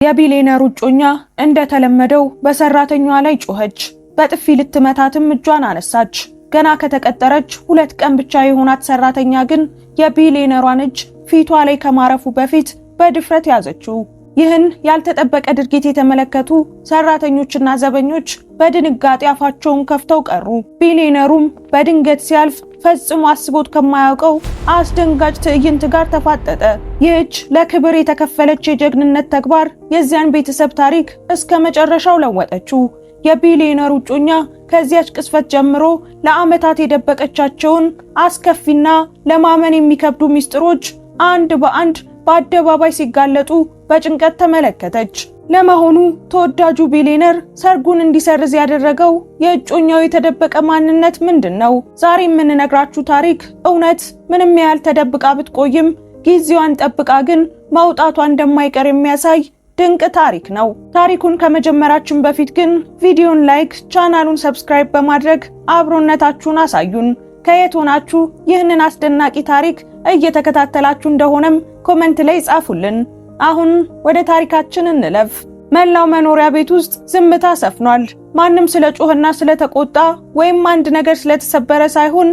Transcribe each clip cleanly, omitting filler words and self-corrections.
የቢሊየነሩ እጮኛ እንደተለመደው በሰራተኛዋ ላይ ጮኸች። በጥፊ ልትመታትም እጇን አነሳች። ገና ከተቀጠረች 2 ቀን ብቻ የሆናት ሰራተኛ ግን የቢሊየነሯን እጅ ፊቷ ላይ ከማረፉ በፊት በድፍረት ያዘችው። ይህን ያልተጠበቀ ድርጊት የተመለከቱ ሰራተኞችና ዘበኞች በድንጋጤ አፋቸውን ከፍተው ቀሩ። ቢሊየነሩም በድንገት ሲያልፍ ፈጽሞ አስቦት ከማያውቀው አስደንጋጭ ትዕይንት ጋር ተፋጠጠ። ይህች ለክብር የተከፈለች የጀግንነት ተግባር የዚያን ቤተሰብ ታሪክ እስከ መጨረሻው ለወጠችው። የቢሊየነሩ እጮኛ ከዚያች ቅስፈት ጀምሮ ለዓመታት የደበቀቻቸውን አስከፊና ለማመን የሚከብዱ ሚስጥሮች አንድ በአንድ በአደባባይ ሲጋለጡ በጭንቀት ተመለከተች። ለመሆኑ ተወዳጁ ቢሊየነር ሰርጉን እንዲሰርዝ ያደረገው የእጮኛው የተደበቀ ማንነት ምንድነው? ዛሬ የምንነግራችሁ ታሪክ እውነት ምንም ያህል ተደብቃ ብትቆይም ጊዜዋን ጠብቃ ግን መውጣቷ እንደማይቀር የሚያሳይ ድንቅ ታሪክ ነው። ታሪኩን ከመጀመራችን በፊት ግን ቪዲዮን ላይክ፣ ቻናሉን ሰብስክራይብ በማድረግ አብሮነታችሁን አሳዩን። ከየት ሆናችሁ ይህንን አስደናቂ ታሪክ እየተከታተላችሁ እንደሆነም ኮሜንት ላይ ጻፉልን። አሁን ወደ ታሪካችን እንለፍ። መላው መኖሪያ ቤት ውስጥ ዝምታ ሰፍኗል። ማንም ስለ ጮህና ስለተቆጣ ወይም አንድ ነገር ስለተሰበረ ሳይሆን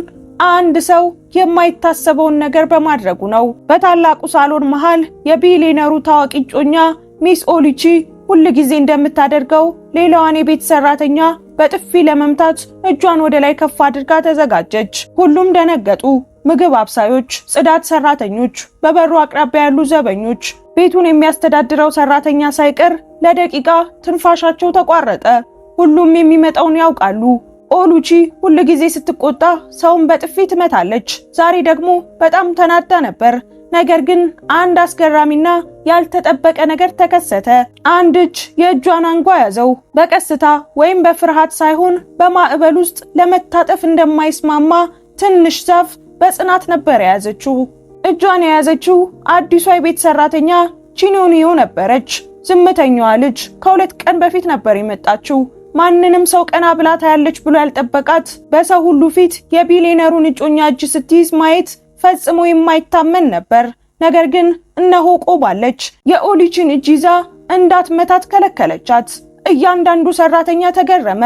አንድ ሰው የማይታሰበውን ነገር በማድረጉ ነው። በታላቁ ሳሎን መሃል የቢሊየነሩ ታዋቂ እጮኛ ሚስ ኦሉቺ ሁል ጊዜ እንደምታደርገው ሌላዋን የቤት ሰራተኛ በጥፊ ለመምታት እጇን ወደ ላይ ከፍ አድርጋ ተዘጋጀች። ሁሉም ደነገጡ። ምግብ አብሳዮች፣ ጽዳት ሰራተኞች፣ በበሩ አቅራቢያ ያሉ ዘበኞች፣ ቤቱን የሚያስተዳድረው ሰራተኛ ሳይቀር ለደቂቃ ትንፋሻቸው ተቋረጠ። ሁሉም የሚመጣውን ያውቃሉ። ኦሉቺ ሁል ጊዜ ስትቆጣ ሰውን በጥፊ ትመታለች። ዛሬ ደግሞ በጣም ተናዳ ነበር። ነገር ግን አንድ አስገራሚና ያልተጠበቀ ነገር ተከሰተ። አንድ እጅ የእጇን አንጓ ያዘው። በቀስታ ወይም በፍርሃት ሳይሆን በማዕበል ውስጥ ለመታጠፍ እንደማይስማማ ትንሽ ዛፍ በጽናት ነበር የያዘችው። እጇን የያዘችው አዲሷ የቤት ሰራተኛ ቺኖኒዮ ነበረች። ዝምተኛዋ ልጅ ከ2 ቀን በፊት ነበር የመጣችው። ማንንም ሰው ቀና ብላ ታያለች ብሎ ያልጠበቃት፣ በሰው ሁሉ ፊት የቢሊየነሩን እጮኛ እጅ ስትይዝ ማየት ፈጽሞ የማይታመን ነበር። ነገር ግን እነሆ ቆባለች። የኦሉቺን እጅ ይዛ እንዳትመታት ከለከለቻት። እያንዳንዱ ሰራተኛ ተገረመ።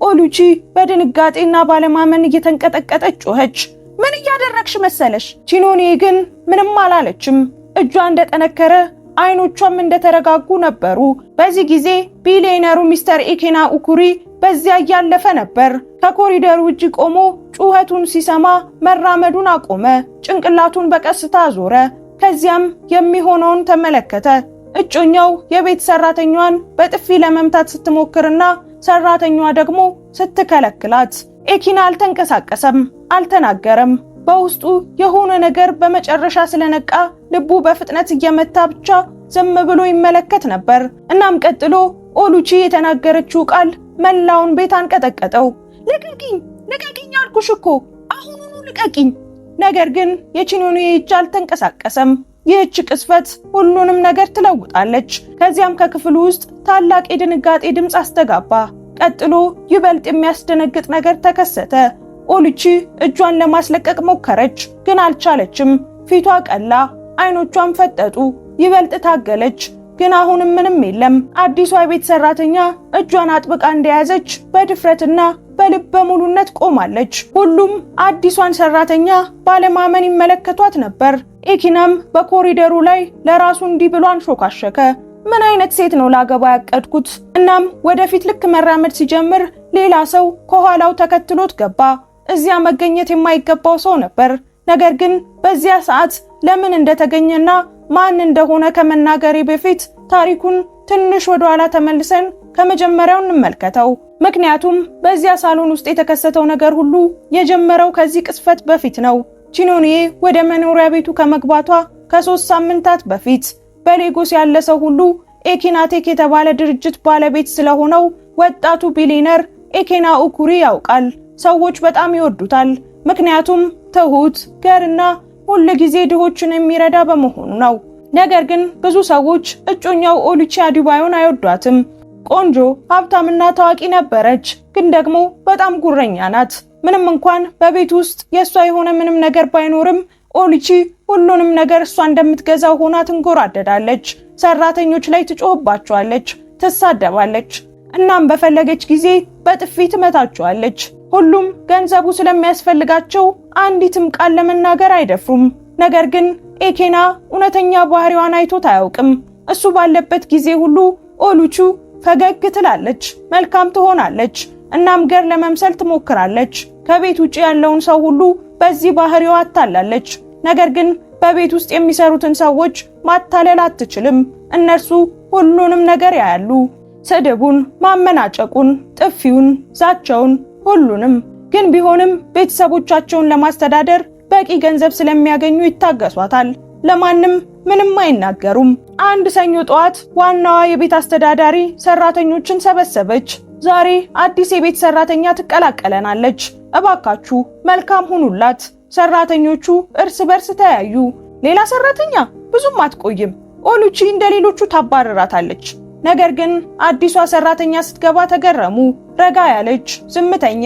ኦሉቺ በድንጋጤና ባለማመን እየተንቀጠቀጠች ጮኸች። ምን እያደረግሽ መሰለሽ? ቺኖኒዮ ግን ምንም አላለችም። እጇ እንደጠነከረ አይኖቿም እንደተረጋጉ ነበሩ። በዚህ ጊዜ ቢሊየነሩ ሚስተር ኢኬና ኡኩሪ በዚያ እያለፈ ነበር። ከኮሪደሩ ውጪ ቆሞ ጩኸቱን ሲሰማ መራመዱን አቆመ። ጭንቅላቱን በቀስታ አዞረ። ከዚያም የሚሆነውን ተመለከተ። እጮኛው የቤት ሰራተኛዋን በጥፊ ለመምታት ስትሞክርና ሰራተኛዋ ደግሞ ስትከለክላት። ኤኪና አልተንቀሳቀሰም፣ አልተናገረም። በውስጡ የሆነ ነገር በመጨረሻ ስለነቃ ልቡ በፍጥነት እየመታ ብቻ ዝም ብሎ ይመለከት ነበር። እናም ቀጥሎ ኦሉቺ የተናገረችው ቃል መላውን ቤት አንቀጠቀጠው። ልቀቂኝ፣ ልቀቂኝ አልኩሽ እኮ አሁኑኑ ልቀቂኝ። ነገር ግን የቺኖኒዮ እጅ አልተንቀሳቀሰም። ይህች ቅስፈት ሁሉንም ነገር ትለውጣለች። ከዚያም ከክፍሉ ውስጥ ታላቅ የድንጋጤ ድምፅ አስተጋባ። ቀጥሎ ይበልጥ የሚያስደነግጥ ነገር ተከሰተ። ኦሉቺ እጇን ለማስለቀቅ ሞከረች፣ ግን አልቻለችም። ፊቷ ቀላ፣ አይኖቿም ፈጠጡ። ይበልጥ ታገለች፣ ግን አሁንም ምንም የለም። አዲሷ የቤት ሰራተኛ እጇን አጥብቃ እንደያዘች በድፍረትና በልበ ሙሉነት ቆማለች። ሁሉም አዲሷን ሰራተኛ ባለማመን ይመለከቷት ነበር። ኤኪናም በኮሪደሩ ላይ ለራሱ እንዲህ ብሎ አንሾካሸከ። ምን አይነት ሴት ነው ላገባ ያቀድኩት? እናም ወደፊት ልክ መራመድ ሲጀምር ሌላ ሰው ከኋላው ተከትሎት ገባ። እዚያ መገኘት የማይገባው ሰው ነበር። ነገር ግን በዚያ ሰዓት ለምን እንደተገኘና ማን እንደሆነ ከመናገሬ በፊት ታሪኩን ትንሽ ወደ ኋላ ተመልሰን ከመጀመሪያው እንመልከተው። ምክንያቱም በዚያ ሳሎን ውስጥ የተከሰተው ነገር ሁሉ የጀመረው ከዚህ ቅስፈት በፊት ነው። ቺኖኒዮ ወደ መኖሪያ ቤቱ ከመግባቷ ከ3 ሳምንታት በፊት በሌጎስ ያለ ሰው ሁሉ ኤኪናቴክ የተባለ ድርጅት ባለቤት ስለሆነው ወጣቱ ቢሊየነር ኢኬና ኡኩሪ ያውቃል። ሰዎች በጣም ይወዱታል፣ ምክንያቱም ትሁት፣ ገርና ሁል ጊዜ ድሆችን የሚረዳ በመሆኑ ነው። ነገር ግን ብዙ ሰዎች እጮኛው ኦሉቺ አዲባዮን አይወዷትም። ቆንጆ፣ ሀብታምና ታዋቂ ነበረች፣ ግን ደግሞ በጣም ጉረኛ ናት። ምንም እንኳን በቤት ውስጥ የሷ የሆነ ምንም ነገር ባይኖርም ኦሉቺ ሁሉንም ነገር እሷ እንደምትገዛው ሆና ትንጎራደዳለች። ሰራተኞች ላይ ትጮህባቸዋለች፣ ትሳደባለች። እናም በፈለገች ጊዜ በጥፊ ትመታቸዋለች። ሁሉም ገንዘቡ ስለሚያስፈልጋቸው አንዲትም ቃል ለመናገር አይደፍሩም። ነገር ግን ኤኬና እውነተኛ ባህሪዋን አይቶት አያውቅም። እሱ ባለበት ጊዜ ሁሉ ኦሉቹ ፈገግ ትላለች፣ መልካም ትሆናለች። እናም ገር ለመምሰል ትሞክራለች። ከቤት ውጪ ያለውን ሰው ሁሉ በዚህ ባህሪዋ አታላለች። ነገር ግን በቤት ውስጥ የሚሰሩትን ሰዎች ማታለል አትችልም። እነርሱ ሁሉንም ነገር ያያሉ። ስድቡን፣ ማመናጨቁን፣ ጥፊውን፣ ዛቻውን፣ ሁሉንም። ግን ቢሆንም ቤተሰቦቻቸውን ለማስተዳደር በቂ ገንዘብ ስለሚያገኙ ይታገሷታል። ለማንም ምንም አይናገሩም። አንድ ሰኞ ጠዋት ዋናዋ የቤት አስተዳዳሪ ሰራተኞችን ሰበሰበች። ዛሬ አዲስ የቤት ሰራተኛ ትቀላቀለናለች። እባካችሁ መልካም ሁኑላት። ሰራተኞቹ እርስ በርስ ተያዩ። ሌላ ሰራተኛ ብዙም አትቆይም። ኦሉቺ እንደሌሎቹ ታባረራታለች። ነገር ግን አዲሷ ሰራተኛ ስትገባ ተገረሙ። ረጋ ያለች፣ ዝምተኛ፣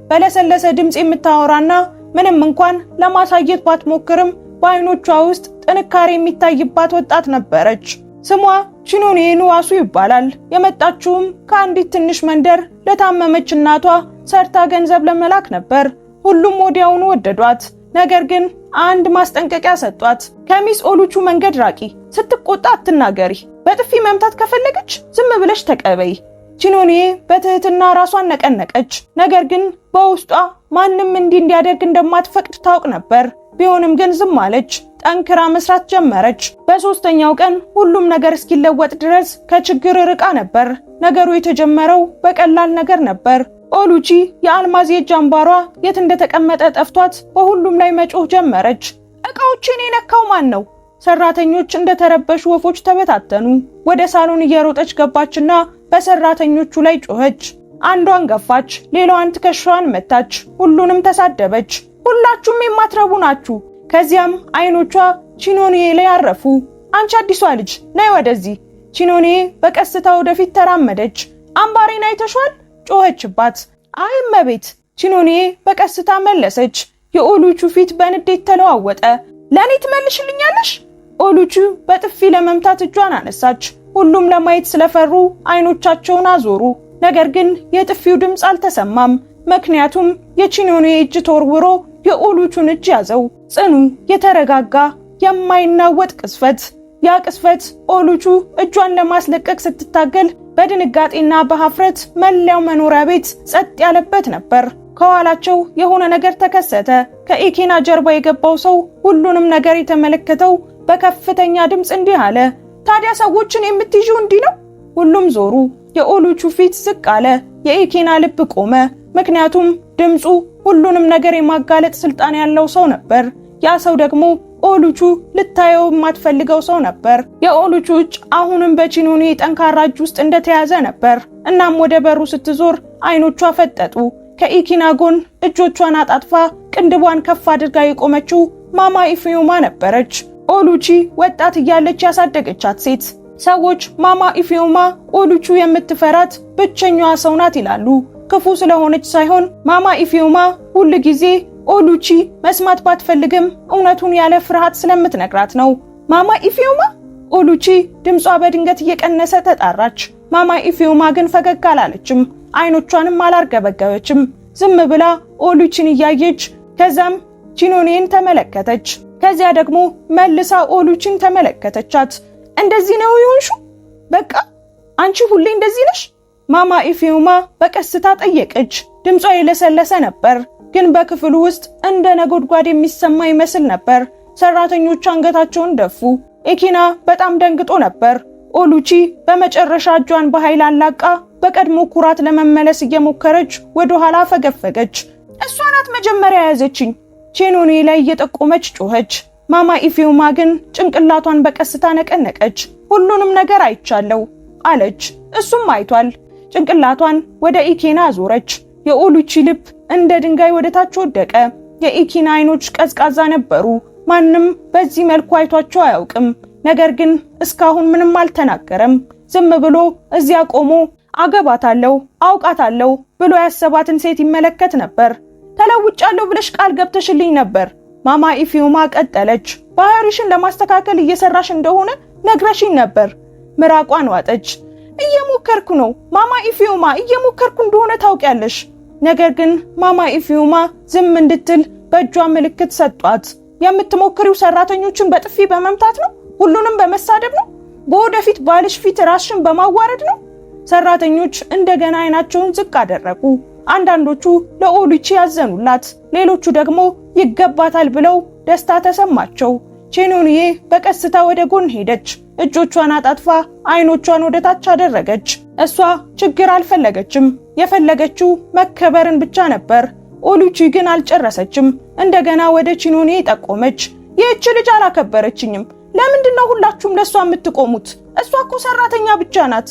በለሰለሰ ድምፅ የምታወራና ምንም እንኳን ለማሳየት ባትሞክርም በአይኖቿ ውስጥ ጥንካሬ የሚታይባት ወጣት ነበረች። ስሟ ቺኖኔ ኑዋሱ ይባላል። የመጣችውም ከአንዲት ትንሽ መንደር ለታመመች እናቷ ሰርታ ገንዘብ ለመላክ ነበር። ሁሉም ወዲያውኑ ወደዷት። ነገር ግን አንድ ማስጠንቀቂያ ሰጧት። ከሚስ ኦሉቹ መንገድ ራቂ፣ ስትቆጣ አትናገሪ፣ በጥፊ መምታት ከፈለገች ዝም ብለሽ ተቀበይ። ቺኖኔ በትህትና ራሷን ነቀነቀች። ነገር ግን በውስጧ ማንም እንዲያደርግ እንደማትፈቅድ ታውቅ ነበር። ቢሆንም ግን ዝም አለች። ጠንክራ መስራት ጀመረች። በሶስተኛው ቀን ሁሉም ነገር እስኪለወጥ ድረስ ከችግር ርቃ ነበር። ነገሩ የተጀመረው በቀላል ነገር ነበር። ኦሉቺ የአልማዝ የእጅ አምባሯ የት እንደተቀመጠ ጠፍቷት በሁሉም ላይ መጮህ ጀመረች። እቃዎችን የነካው ማን ነው? ሰራተኞች እንደተረበሹ ወፎች ተበታተኑ። ወደ ሳሎን እየሮጠች ገባችና በሰራተኞቹ ላይ ጮኸች። አንዷን ገፋች፣ ሌላዋን ትከሻዋን መታች። ሁሉንም ተሳደበች። ሁላችሁም የማትረቡ ናችሁ። ከዚያም አይኖቿ ቺኖኔ ላይ አረፉ። አንቺ አዲሷ ልጅ ነይ ወደዚህ። ቺኖኔ በቀስታ ወደፊት ተራመደች። አምባሬን አይተሻል? ጮኸችባት። አይ እመቤት። ቺኖኔ በቀስታ መለሰች። የኦሉቹ ፊት በንዴት ተለዋወጠ። ለኔ ትመልሽልኛለሽ? ኦሉቹ በጥፊ ለመምታት እጇን አነሳች። ሁሉም ለማየት ስለፈሩ አይኖቻቸውን አዞሩ። ነገር ግን የጥፊው ድምፅ አልተሰማም። ምክንያቱም የቺኖኔ እጅ ተወርውሮ የኦሉቹን እጅ ያዘው። ጽኑ፣ የተረጋጋ፣ የማይናወጥ ቅስፈት። ያ ቅስፈት ኦሉቹ እጇን ለማስለቀቅ ስትታገል በድንጋጤና በሀፍረት መላው መኖሪያ ቤት ጸጥ ያለበት ነበር። ከኋላቸው የሆነ ነገር ተከሰተ። ከኤኬና ጀርባ የገባው ሰው ሁሉንም ነገር የተመለከተው በከፍተኛ ድምፅ እንዲህ አለ። ታዲያ ሰዎችን የምትይዥው እንዲህ ነው? ሁሉም ዞሩ። የኦሉቹ ፊት ዝቅ አለ። የኤኬና ልብ ቆመ። ምክንያቱም ድምፁ ሁሉንም ነገር የማጋለጥ ስልጣን ያለው ሰው ነበር። ያ ሰው ደግሞ ኦሉቹ ልታየው የማትፈልገው ሰው ነበር። የኦሉቹ እጅ አሁንም በቺኖኔ ጠንካራ እጅ ውስጥ እንደተያዘ ነበር። እናም ወደ በሩ ስትዞር አይኖቿ ፈጠጡ። ከኢኪና ጎን እጆቿን አጣጥፋ ቅንድቧን ከፍ አድርጋ የቆመችው ማማ ኢፊዮማ ነበረች። ኦሉቺ ወጣት እያለች ያሳደገቻት ሴት። ሰዎች ማማ ኢፊዮማ ኦሉቹ የምትፈራት ብቸኛዋ ሰው ናት ይላሉ። ክፉ ስለሆነች ሳይሆን ማማ ኢፊዮማ ሁል ጊዜ ኦሉቺ መስማት ባትፈልግም እውነቱን ያለ ፍርሃት ስለምትነግራት ነው። ማማ ኢፊዮማ? ኦሉቺ ድምጿ በድንገት እየቀነሰ ተጣራች። ማማ ኢፊዮማ ግን ፈገግ አላለችም። አይኖቿንም አላርገበገበችም። ዝም ብላ ኦሉቺን እያየች ከዛም ቺኖኔን ተመለከተች። ከዚያ ደግሞ መልሳ ኦሉቺን ተመለከተቻት። እንደዚህ ነው ይሆንሹ? በቃ አንቺ ሁሌ እንደዚህ ነሽ? ማማ ኢፊዮማ በቀስታ ጠየቀች። ድምጿ የለሰለሰ ነበር፣ ግን በክፍሉ ውስጥ እንደ ነጎድጓድ የሚሰማ ይመስል ነበር። ሰራተኞቹ አንገታቸውን ደፉ። ኤኪና በጣም ደንግጦ ነበር። ኦሉቺ በመጨረሻ እጇን በኃይል አላቃ በቀድሞ ኩራት ለመመለስ እየሞከረች ወደ ኋላ ፈገፈገች። እሷ ናት መጀመሪያ ያዘችኝ። ቺኖኔ ላይ እየጠቆመች ጮኸች። ማማ ኢፊዮማ ግን ጭንቅላቷን በቀስታ ነቀነቀች። ሁሉንም ነገር አይቻለው አለች። እሱም አይቷል። ጭንቅላቷን ወደ ኢኪና አዞረች። የኦሉቺ ልብ እንደ ድንጋይ ወደ ታች ወደቀ። የኢኪና አይኖች ቀዝቃዛ ነበሩ። ማንም በዚህ መልኩ አይቷቸው አያውቅም። ነገር ግን እስካሁን ምንም አልተናገረም። ዝም ብሎ እዚያ ቆሞ አገባታለሁ፣ አውቃታለሁ ብሎ ያሰባትን ሴት ይመለከት ነበር። ተለውጫለሁ ብለሽ ቃል ገብተሽልኝ ነበር። ማማ ኢፊዮማ ቀጠለች። ባህሪሽን ለማስተካከል እየሰራሽ እንደሆነ ነግረሽኝ ነበር። ምራቋን ዋጠች። እየሞከርኩ ነው ማማ ኢፊዮማ፣ እየሞከርኩ እንደሆነ ታውቂያለሽ። ነገር ግን ማማ ኢፊዮማ ዝም እንድትል በእጇ ምልክት ሰጧት። የምትሞክሪው ሰራተኞችን በጥፊ በመምታት ነው? ሁሉንም በመሳደብ ነው? በወደፊት ባልሽ ፊት ራስሽን በማዋረድ ነው? ሰራተኞች እንደገና አይናቸውን ዝቅ አደረጉ። አንዳንዶቹ ለኦሉቺ ያዘኑላት፣ ሌሎቹ ደግሞ ይገባታል ብለው ደስታ ተሰማቸው። ቺኖኒዬ በቀስታ ወደ ጎን ሄደች። እጆቿን አጣጥፋ አይኖቿን ወደ ታች አደረገች። እሷ ችግር አልፈለገችም። የፈለገችው መከበርን ብቻ ነበር። ኦሉቺ ግን አልጨረሰችም። እንደገና ወደ ቺኖኒዬ ጠቆመች። ይህች ልጅ አላከበረችኝም። ለምንድነው ሁላችሁም ለሷ የምትቆሙት? እሷ እኮ ሰራተኛ ብቻ ናት።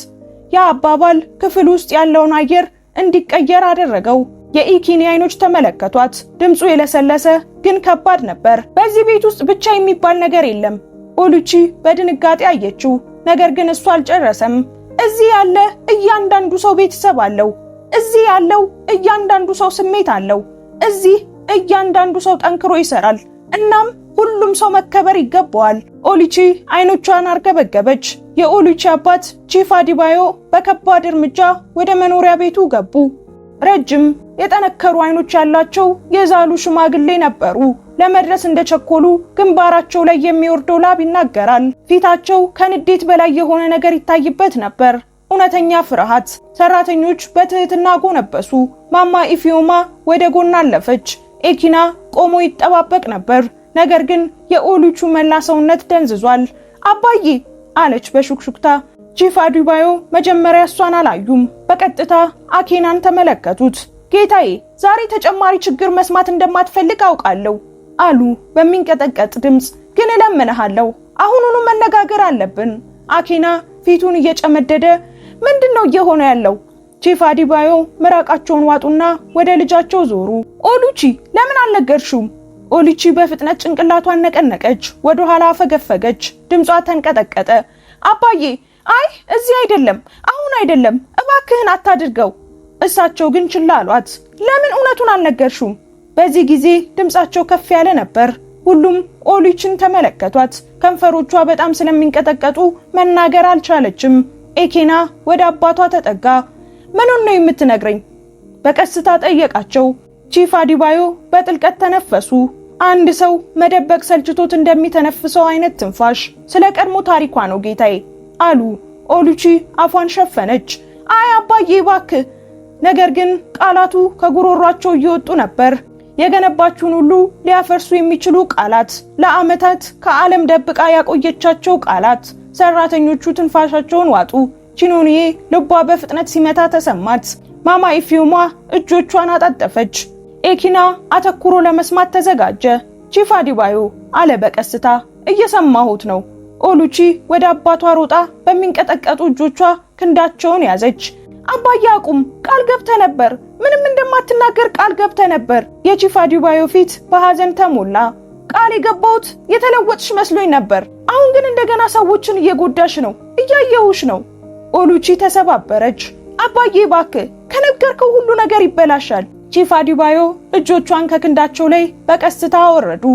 ያ አባባል ክፍል ውስጥ ያለውን አየር እንዲቀየር አደረገው። የኢኪኒ አይኖች ተመለከቷት። ድምፁ የለሰለሰ ግን ከባድ ነበር። በዚህ ቤት ውስጥ ብቻ የሚባል ነገር የለም። ኦሉቺ በድንጋጤ አየችው። ነገር ግን እሱ አልጨረሰም። እዚህ ያለ እያንዳንዱ ሰው ቤተሰብ አለው። እዚህ ያለው እያንዳንዱ ሰው ስሜት አለው። እዚህ እያንዳንዱ ሰው ጠንክሮ ይሰራል። እናም ሁሉም ሰው መከበር ይገባዋል። ኦሉቺ አይኖቿን አርገበገበች። የኦሉቺ አባት ቺፍ አዲባዮ በከባድ እርምጃ ወደ መኖሪያ ቤቱ ገቡ። ረጅም የጠነከሩ አይኖች ያላቸው የዛሉ ሽማግሌ ነበሩ። ለመድረስ እንደቸኮሉ ግንባራቸው ላይ የሚወርደው ላብ ይናገራል። ፊታቸው ከንዴት በላይ የሆነ ነገር ይታይበት ነበር፣ እውነተኛ ፍርሃት። ሰራተኞች በትህትና ጎነበሱ። ማማ ኢፊዮማ ወደ ጎን አለፈች። ኤኪና ቆሞ ይጠባበቅ ነበር። ነገር ግን የኦሉቹ መላ ሰውነት ደንዝዟል። አባዬ አለች በሹክሹክታ። ቺፍ አዲባዮ መጀመሪያ እሷን አላዩም። በቀጥታ አኬናን ተመለከቱት። ጌታዬ፣ ዛሬ ተጨማሪ ችግር መስማት እንደማትፈልግ አውቃለሁ አሉ በሚንቀጠቀጥ ድምፅ። ግን እለምንሃለሁ፣ አሁኑኑ መነጋገር አለብን። አኬና ፊቱን እየጨመደደ ምንድነው እየሆነ ያለው? ቺፍ አዲባዮ ምራቃቸውን ዋጡና ወደ ልጃቸው ዞሩ። ኦሉቺ ለምን አልነገርሽውም? ኦሉቺ በፍጥነት ጭንቅላቷን ነቀነቀች። ወደ ኋላ ፈገፈገች። ድምጿ ተንቀጠቀጠ። አባዬ፣ አይ እዚህ አይደለም፣ አሁን አይደለም፣ እባክህን አታድርገው። እሳቸው ግን ችላ አሏት። ለምን እውነቱን አልነገርሽውም? በዚህ ጊዜ ድምጻቸው ከፍ ያለ ነበር። ሁሉም ኦሉቺን ተመለከቷት። ከንፈሮቿ በጣም ስለሚንቀጠቀጡ መናገር አልቻለችም። ኤኬና ወደ አባቷ ተጠጋ። ምኑን ነው የምትነግረኝ? በቀስታ ጠየቃቸው። ቺፍ አዲባዮ በጥልቀት ተነፈሱ። አንድ ሰው መደበቅ ሰልችቶት እንደሚተነፍሰው አይነት ትንፋሽ። ስለ ቀድሞ ታሪኳ ነው ጌታዬ አሉ። ኦሉቺ አፏን ሸፈነች። አይ አባዬ እባክህ። ነገር ግን ቃላቱ ከጉሮሯቸው እየወጡ ነበር። የገነባችውን ሁሉ ሊያፈርሱ የሚችሉ ቃላት፣ ለዓመታት ከዓለም ደብቃ ያቆየቻቸው ቃላት። ሰራተኞቹ ትንፋሻቸውን ዋጡ። ቺኖኒዬ ልቧ በፍጥነት ሲመታ ተሰማት። ማማ ኢፊዮማ እጆቿን አጣጠፈች። ኤኪና አተኩሮ ለመስማት ተዘጋጀ። ቺፍ አዲባዮ አለ በቀስታ። እየሰማሁት ነው። ኦሉቺ ወደ አባቷ ሮጣ በሚንቀጠቀጡ እጆቿ ክንዳቸውን ያዘች። አባዬ አቁም፣ ቃል ገብተ ነበር። ምንም እንደማትናገር ቃል ገብተ ነበር። የቺፍ አዲባዮ ፊት በሐዘን ተሞላ። ቃል የገባሁት የተለወጥሽ መስሎኝ ነበር። አሁን ግን እንደገና ሰዎችን እየጎዳሽ ነው። እያየሁሽ ነው። ኦሉቺ ተሰባበረች። አባዬ እባክህ፣ ከነገርከው ሁሉ ነገር ይበላሻል። ቺፍ አዲባዮ እጆቿን ከክንዳቸው ላይ በቀስታ አወረዱ።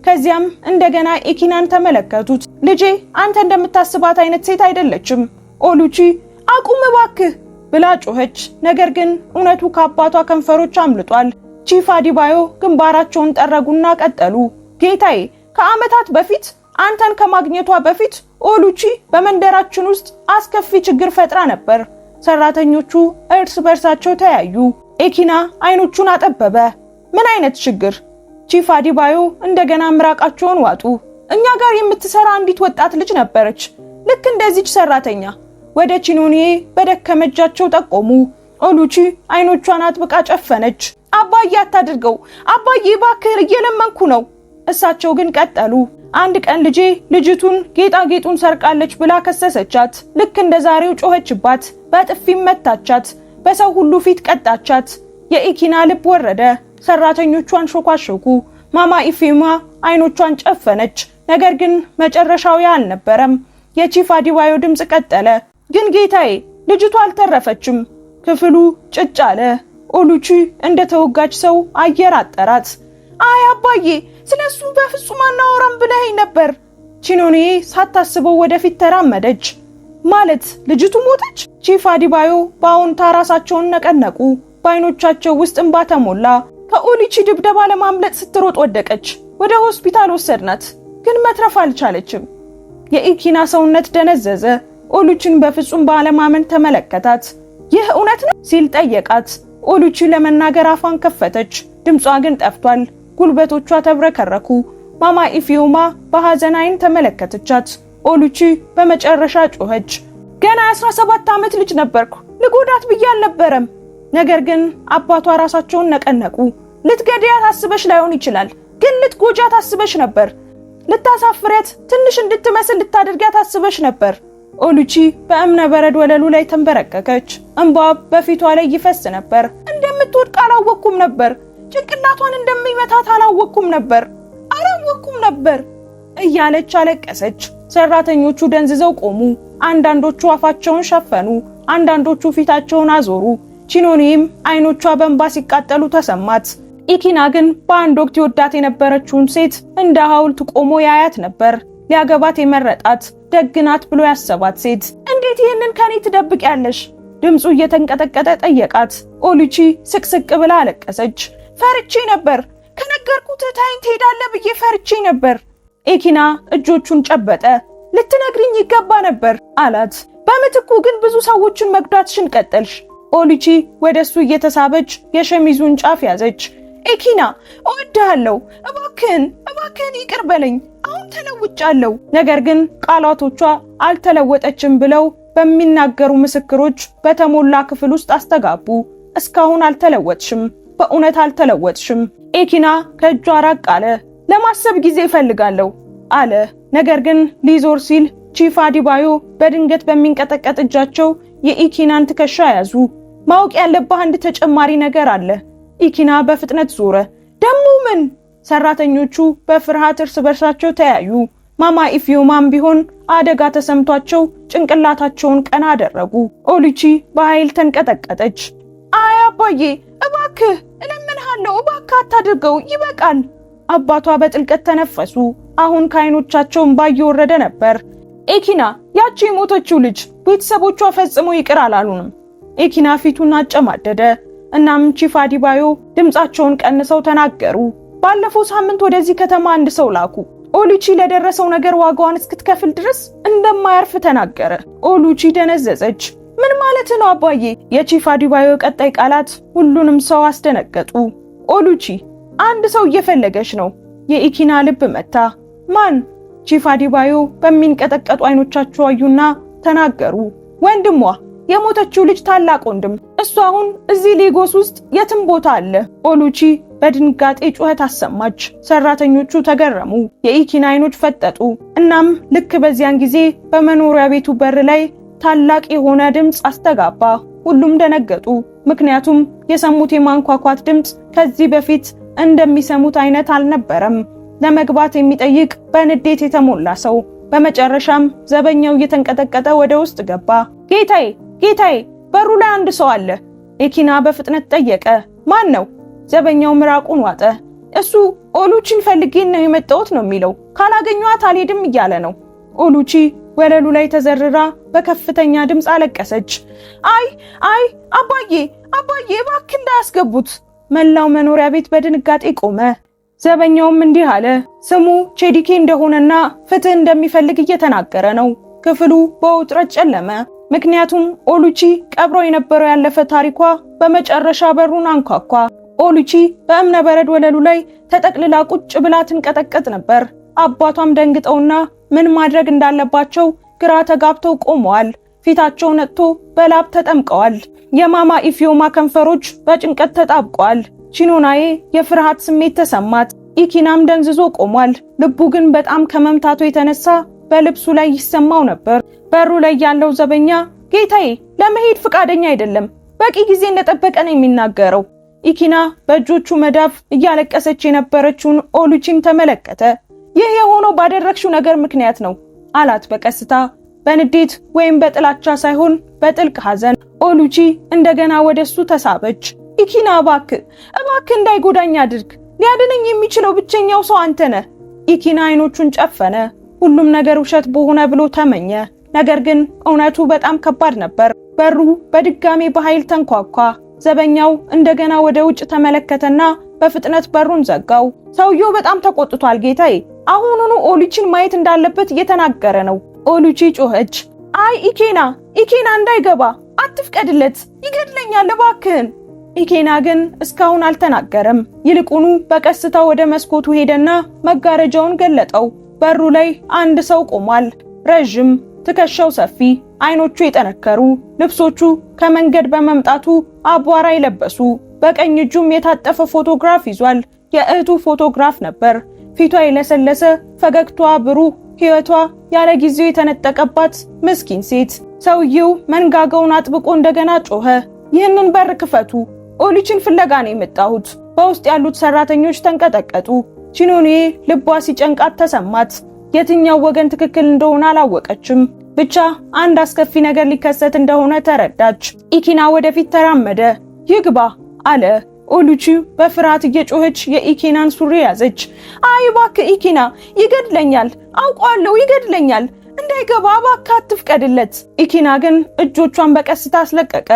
ከዚያም እንደገና ኤኪናን ተመለከቱት። ልጄ፣ አንተ እንደምታስባት አይነት ሴት አይደለችም። ኦሉቺ አቁም እባክህ ብላ ጮኸች። ነገር ግን እውነቱ ከአባቷ ከንፈሮች አምልጧል። ቺፍ አዲባዮ ግንባራቸውን ጠረጉና ቀጠሉ። ጌታዬ፣ ከዓመታት በፊት አንተን ከማግኘቷ በፊት ኦሉቺ በመንደራችን ውስጥ አስከፊ ችግር ፈጥራ ነበር። ሰራተኞቹ እርስ በርሳቸው ተያዩ። ኤኪና አይኖቹን አጠበበ። ምን አይነት ችግር? ቺፍ አዲባዮ እንደገና ምራቃቸውን ዋጡ። እኛ ጋር የምትሰራ አንዲት ወጣት ልጅ ነበረች፣ ልክ እንደዚች ሰራተኛ። ወደ ቺኖኒዬ በደከመ እጃቸው ጠቆሙ። ኦሉቺ አይኖቿን አጥብቃ ጨፈነች። አባዬ አታድርገው፣ አባዬ እባክህ፣ እየለመንኩ ነው። እሳቸው ግን ቀጠሉ። አንድ ቀን ልጄ ልጅቱን ጌጣጌጡን ሰርቃለች ብላ ከሰሰቻት። ልክ እንደ ዛሬው ጮኸችባት፣ በጥፊም መታቻት፣ በሰው ሁሉ ፊት ቀጣቻት። የኢኪና ልብ ወረደ። ሰራተኞቿን ሾኳሾኩ። ማማ ኢፊዮማ አይኖቿን ጨፈነች። ነገር ግን መጨረሻው ያ አልነበረም። የቺፍ አዲባዮ ድምጽ ቀጠለ። ግን ጌታዬ፣ ልጅቷ አልተረፈችም። ክፍሉ ጭጭ አለ። ኦሉቺ እንደ ተወጋች ሰው አየር አጠራት። አይ አባዬ፣ ስለሱ በፍጹም አናወራም ብለኸኝ ነበር። ቺኖኔ ሳታስበው ወደፊት ተራመደች። ማለት ልጅቱ ሞተች? ቺፍ አዲባዮ በአዎንታ ራሳቸውን ነቀነቁ። በአይኖቻቸው ውስጥ እንባ ተሞላ። ከኦሉቺ ድብደባ ለማምለጥ ስትሮጥ ወደቀች። ወደ ሆስፒታል ወሰድናት፣ ግን መትረፍ አልቻለችም። የኢኪና ሰውነት ደነዘዘ። ኦሉቺን በፍጹም ባለማመን ተመለከታት። ይህ እውነት ነው ሲል ጠየቃት። ኦሉቺ ለመናገር አፏን ከፈተች፣ ድምጿ ግን ጠፍቷል። ጉልበቶቿ ተብረከረኩ። ማማ ኢፊዮማ በሐዘን አይን ተመለከተቻት። ኦሉቺ በመጨረሻ ጮኸች። ገና 17 ዓመት ልጅ ነበርኩ፣ ልጎዳት ብዬ አልነበረም። ነገር ግን አባቷ ራሳቸውን ነቀነቁ። ልትገድያት አስበሽ ላይሆን ይችላል፣ ግን ልትጎጃት አስበሽ ነበር። ልታሳፍሪያት፣ ትንሽ እንድትመስል ልታደርጊያት አስበሽ ነበር። ኦሉቺ በእብነ በረድ ወለሉ ላይ ተንበረከከች። እንባ በፊቷ ላይ ይፈስ ነበር። እንደምትወድቅ አላወቅኩም ነበር። ጭንቅላቷን እንደሚመታት አላወቅኩም ነበር እያለች አለቀሰች። ሰራተኞቹ ደንዝዘው ቆሙ። አንዳንዶቹ አፋቸውን ሸፈኑ፣ አንዳንዶቹ ፊታቸውን አዞሩ። ቺኖኔም አይኖቿ በእንባ ሲቃጠሉ ተሰማት። ኢኪና ግን በአንድ ወቅት ይወዳት የነበረችውን ሴት እንደ ሐውልት ቆሞ ያያት ነበር። ሊያገባት የመረጣት ደግናት ብሎ ያሰባት ሴት። እንዴት ይህንን ከኔ ትደብቂያለሽ? ድምፁ እየተንቀጠቀጠ ጠየቃት። ኦሉቺ ስቅስቅ ብላ አለቀሰች። ፈርቼ ነበር፣ ከነገርኩት ታይን ትሄዳለህ ብዬ ፈርቼ ነበር። ኢኪና እጆቹን ጨበጠ። ልትነግሪኝ ይገባ ነበር አላት። በምትኩ ግን ብዙ ሰዎችን መጉዳትሽን ቀጠልሽ። ኦሉቺ ወደሱ እየተሳበች የሸሚዙን ጫፍ ያዘች። ኢኪና እወድሃለሁ፣ እባክህን ይቅር በለኝ፣ አሁን ተለውጫለሁ። ነገር ግን ቃላቶቿ አልተለወጠችም ብለው በሚናገሩ ምስክሮች በተሞላ ክፍል ውስጥ አስተጋቡ። እስካሁን አልተለወጥሽም፣ በእውነት አልተለወጥሽም። ኢኪና ከእጇ ራቅ አለ። ለማሰብ ጊዜ እፈልጋለሁ አለ። ነገር ግን ሊዞር ሲል ቺፍ አዲባዮ በድንገት በሚንቀጠቀጥ እጃቸው የኢኪናን ትከሻ ያዙ። ማወቅ ያለብህ አንድ ተጨማሪ ነገር አለ። ኢኪና በፍጥነት ዞረ። ደሞ ምን? ሰራተኞቹ በፍርሃት እርስ በርሳቸው ተያዩ። ማማ ኢፊዮማም ቢሆን አደጋ ተሰምቷቸው ጭንቅላታቸውን ቀና አደረጉ። ኦሉቺ በኃይል ተንቀጠቀጠች። አይ አባዬ፣ እባክህ እለምንሃለሁ፣ እባክህ አታድርገው፣ ይበቃል። አባቷ በጥልቀት ተነፈሱ። አሁን ከዓይኖቻቸው እንባ እየወረደ ነበር። ኢኪና፣ ያቺ የሞተችው ልጅ ቤተሰቦቿ ፈጽሞ ይቅር አላሉንም። ኢኪና ፊቱን አጨማደደ። እናም ቺፍ አዲባዮ ድምጻቸውን ቀንሰው ተናገሩ። ባለፈው ሳምንት ወደዚህ ከተማ አንድ ሰው ላኩ። ኦሉቺ ለደረሰው ነገር ዋጋዋን እስክትከፍል ድረስ እንደማያርፍ ተናገረ። ኦሉቺ ደነዘዘች። ምን ማለት ነው አባዬ? የቺፍ አዲባዮ ቀጣይ ቃላት ሁሉንም ሰው አስደነገጡ። ኦሉቺ አንድ ሰው እየፈለገች ነው። የኢኪና ልብ መታ። ማን? ቺፍ አዲባዮ በሚንቀጠቀጡ አይኖቻቸው አዩና ተናገሩ። ወንድሟ፣ የሞተችው ልጅ ታላቅ ወንድም። እሱ አሁን እዚህ ሌጎስ ውስጥ የትም ቦታ አለ። ኦሉቺ በድንጋጤ ጩኸት አሰማች። ሰራተኞቹ ተገረሙ። የኢኪና አይኖች ፈጠጡ። እናም ልክ በዚያን ጊዜ በመኖሪያ ቤቱ በር ላይ ታላቅ የሆነ ድምፅ አስተጋባ። ሁሉም ደነገጡ፣ ምክንያቱም የሰሙት የማንኳኳት ድምፅ ከዚህ በፊት እንደሚሰሙት አይነት አልነበረም። ለመግባት የሚጠይቅ በንዴት የተሞላ ሰው። በመጨረሻም ዘበኛው እየተንቀጠቀጠ ወደ ውስጥ ገባ። ጌታዬ፣ በሩ ላይ አንድ ሰው አለ። ኢኪና በፍጥነት ጠየቀ። ማን ነው? ዘበኛው ምራቁን ዋጠ። እሱ ኦሉቺን ፈልጌን ነው የመጣሁት ነው የሚለው። ካላገኘኋት አልሄድም እያለ ነው። ኦሉቺ ወለሉ ላይ ተዘርራ በከፍተኛ ድምፅ አለቀሰች። አይ አባዬ፣ እባክህ እንዳያስገቡት። መላው መኖሪያ ቤት በድንጋጤ ቆመ። ዘበኛውም እንዲህ አለ። ስሙ ቼዲኬ እንደሆነና ፍትህ እንደሚፈልግ እየተናገረ ነው። ክፍሉ በውጥረት ጨለመ። ምክንያቱም ኦሉቺ ቀብሮ የነበረው ያለፈ ታሪኳ በመጨረሻ በሩን አንኳኳ። ኦሉቺ በእብነ በረድ ወለሉ ላይ ተጠቅልላ ቁጭ ብላ ትንቀጠቀጥ ነበር። አባቷም ደንግጠውና ምን ማድረግ እንዳለባቸው ግራ ተጋብተው ቆመዋል። ፊታቸው ነጥቶ በላብ ተጠምቀዋል። የማማ ኢፊዮማ ከንፈሮች በጭንቀት ተጣብቀዋል። ቺኖናዬ የፍርሃት ስሜት ተሰማት። ኢኪናም ደንዝዞ ቆሟል። ልቡ ግን በጣም ከመምታቱ የተነሳ በልብሱ ላይ ይሰማው ነበር። በሩ ላይ ያለው ዘበኛ ጌታዬ ለመሄድ ፍቃደኛ አይደለም፣ በቂ ጊዜ እንደጠበቀ ነው የሚናገረው። ኢኪና በእጆቹ መዳፍ እያለቀሰች የነበረችውን ኦሉቺን ተመለከተ። ይህ የሆነው ባደረግሽው ነገር ምክንያት ነው አላት በቀስታ፣ በንዴት ወይም በጥላቻ ሳይሆን በጥልቅ ሐዘን። ኦሉቺ እንደገና ወደሱ ተሳበች። ኢኪና እባክህ እንዳይጎዳኝ አድርግ። ሊያድነኝ የሚችለው ብቸኛው ሰው አንተ ነህ። ኢኪና አይኖቹን ጨፈነ። ሁሉም ነገር ውሸት በሆነ ብሎ ተመኘ። ነገር ግን እውነቱ በጣም ከባድ ነበር። በሩ በድጋሜ በኃይል ተንኳኳ። ዘበኛው እንደገና ወደ ውጭ ተመለከተና በፍጥነት በሩን ዘጋው። ሰውየው በጣም ተቆጥቷል ጌታዬ፣ አሁኑኑ ኦሉቺን ማየት እንዳለበት እየተናገረ ነው። ኦሉቺ ጮኸች። አይ ኢኬና እንዳይገባ አትፍቀድለት፣ ይገድለኛል እባክህን። ኢኬና ግን እስካሁን አልተናገረም። ይልቁኑ በቀስታ ወደ መስኮቱ ሄደና መጋረጃውን ገለጠው። በሩ ላይ አንድ ሰው ቆሟል። ረዥም፣ ትከሻው ሰፊ፣ አይኖቹ የጠነከሩ፣ ልብሶቹ ከመንገድ በመምጣቱ አቧራ የለበሱ፣ በቀኝ እጁም የታጠፈ ፎቶግራፍ ይዟል። የእህቱ ፎቶግራፍ ነበር። ፊቷ የለሰለሰ፣ ፈገግታዋ ብሩህ፣ ሕይወቷ ያለ ጊዜው የተነጠቀባት ምስኪን ሴት። ሰውየው መንጋጋውን አጥብቆ እንደገና ጮኸ። ይህንን በር ክፈቱ! ኦሉቺን ፍለጋ ነው የመጣሁት። በውስጥ ያሉት ሰራተኞች ተንቀጠቀጡ። ቺኖኔ ልቧ ሲጨንቃት ተሰማት። የትኛው ወገን ትክክል እንደሆነ አላወቀችም። ብቻ አንድ አስከፊ ነገር ሊከሰት እንደሆነ ተረዳች። ኢኪና ወደፊት ተራመደ። ይግባ አለ። ኦሉቺ በፍርሃት እየጮኸች የኢኪናን ሱሪ ያዘች። አይ እባክህ ኢኪና፣ ይገድለኛል፣ አውቀዋለሁ፣ ይገድለኛል፣ እንዳይገባ እባክህ አትፍቀድለት። ኢኪና ግን እጆቿን በቀስታ አስለቀቀ።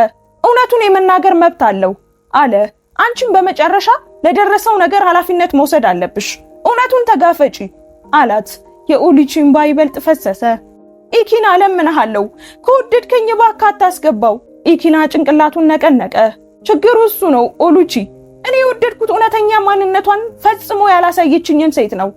እውነቱን የመናገር መብት አለው አለ። አንቺም በመጨረሻ ለደረሰው ነገር ኃላፊነት መውሰድ አለብሽ። እውነቱን ተጋፈጪ አላት። የኦሉቺ እንባ ይበልጥ ፈሰሰ። ኢኪና እለምንሃለሁ፣ ከወደድከኝ እባክህ አታስገባው። ኢኪና ጭንቅላቱን ነቀነቀ። ችግሩ እሱ ነው ኦሉቺ። እኔ የወደድኩት እውነተኛ ማንነቷን ፈጽሞ ያላሳየችኝን ሴት ነው።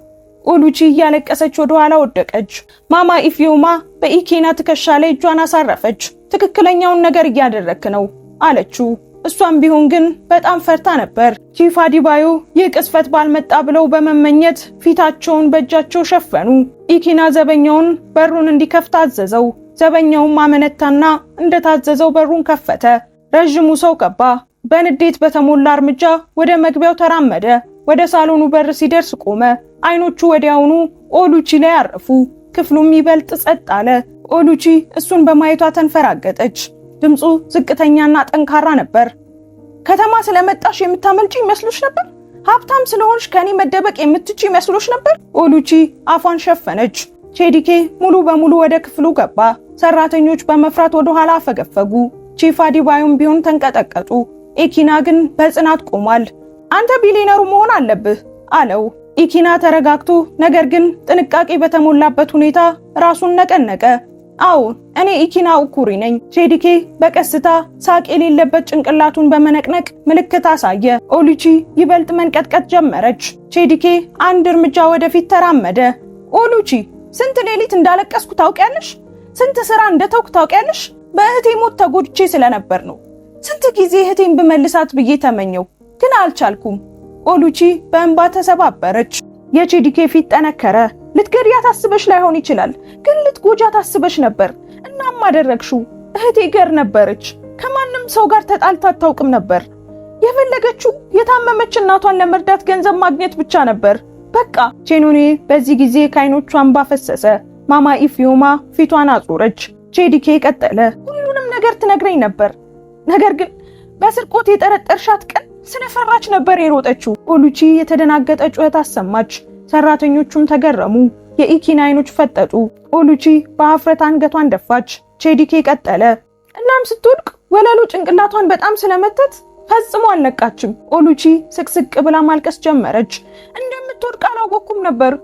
ኦሉቺ እያለቀሰች ወደ ኋላ ወደቀች። ማማ ኢፊዮማ በኢኪና ትከሻ ላይ እጇን አሳረፈች። ትክክለኛውን ነገር እያደረክ ነው አለችው። እሷም ቢሆን ግን በጣም ፈርታ ነበር። ቺፍ አዲባዮ ይህ ቅስፈት ባልመጣ ብለው በመመኘት ፊታቸውን በእጃቸው ሸፈኑ። ኢኪና ዘበኛውን በሩን እንዲከፍት አዘዘው። ዘበኛውም አመነታና እንደታዘዘው በሩን ከፈተ። ረዥሙ ሰው ገባ። በንዴት በተሞላ እርምጃ ወደ መግቢያው ተራመደ። ወደ ሳሎኑ በር ሲደርስ ቆመ። አይኖቹ ወዲያውኑ ኦሉቺ ላይ አረፉ። ክፍሉም ይበልጥ ጸጥ አለ። ኦሉቺ እሱን በማየቷ ተንፈራገጠች። ድምፁ ዝቅተኛና ጠንካራ ነበር። ከተማ ስለመጣሽ የምታመልጪ ይመስሎሽ ነበር? ሀብታም ስለሆንሽ ከኔ መደበቅ የምትች ይመስሎሽ ነበር? ኦሉቺ አፏን ሸፈነች። ቼዲኬ ሙሉ በሙሉ ወደ ክፍሉ ገባ። ሰራተኞች በመፍራት ወደ ኋላ አፈገፈጉ። ቺፍ አዲባዮም ቢሆን ተንቀጠቀጡ። ኢኪና ግን በጽናት ቆሟል። አንተ ቢሊነሩ መሆን አለብህ አለው። ኢኪና ተረጋግቶ ነገር ግን ጥንቃቄ በተሞላበት ሁኔታ ራሱን ነቀነቀ። አዎ እኔ ኢኪና ኡኩሪ ነኝ። ቼዲኬ በቀስታ ሳቅ የሌለበት ጭንቅላቱን በመነቅነቅ ምልክት አሳየ። ኦሉቺ ይበልጥ መንቀጥቀጥ ጀመረች። ቼዲኬ አንድ እርምጃ ወደፊት ተራመደ። ኦሉቺ ስንት ሌሊት እንዳለቀስኩ ታውቂያለሽ? ስንት ስራ እንደተውኩ ታውቂያለሽ? በእህቴ ሞት ተጎድቼ ስለነበር ነው። ስንት ጊዜ እህቴን ብመልሳት ብዬ ተመኘው፣ ግን አልቻልኩም። ኦሉቺ በእንባ ተሰባበረች። የቼዲኬ ፊት ጠነከረ። ልትገድያት አስበሽ ላይሆን ይችላል፣ ግን ልትጎጃት አስበሽ ነበር። እናም አደረግሽው። እህቴ ገር ነበረች። ከማንም ሰው ጋር ተጣልታ አታውቅም ነበር። የፈለገችው የታመመች እናቷን ለመርዳት ገንዘብ ማግኘት ብቻ ነበር። በቃ። ቼኖኔ በዚህ ጊዜ ከዓይኖቿ እንባ ፈሰሰ። ማማ ኢፊዮማ ፊቷን አዞረች። ቼዲኬ ቀጠለ። ሁሉንም ነገር ትነግረኝ ነበር፣ ነገር ግን በስርቆት የጠረጠርሻት ቀን ስለፈራች ነበር የሮጠችው። ኦሉቺ የተደናገጠ ጩኸት አሰማች። ሰራተኞቹም ተገረሙ። የኢኪና አይኖች ፈጠጡ። ኦሉቺ በአፍረት አንገቷን ደፋች። ቼዲኬ ቀጠለ። እናም ስትወድቅ ወለሉ ጭንቅላቷን በጣም ስለመተት ፈጽሞ አልነቃችም። ኦሉቺ ስቅስቅ ብላ ማልቀስ ጀመረች። እንደምትወድቅ አላወቅኩም ነበር፣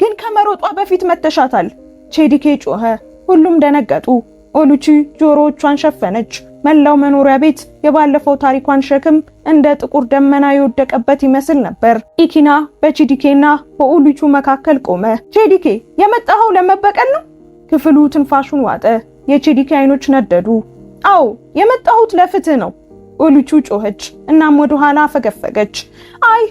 ግን ከመሮጧ በፊት መተሻታል። ቼዲኬ ጮኸ። ሁሉም ደነገጡ። ኦሉቺ ጆሮዎቿን ሸፈነች። መላው መኖሪያ ቤት የባለፈው ታሪኳን ሸክም እንደ ጥቁር ደመና የወደቀበት ይመስል ነበር። ኢኪና በቼዲኬና በኦሉቺ መካከል ቆመ። ቼዲኬ የመጣኸው ለመበቀል ነው? ክፍሉ ትንፋሹን ዋጠ። የቼዲኬ አይኖች ነደዱ። አዎ የመጣሁት ለፍትህ ነው። ኦሉቺ ጮኸች። እናም ወደ ኋላ ፈገፈገች። አይ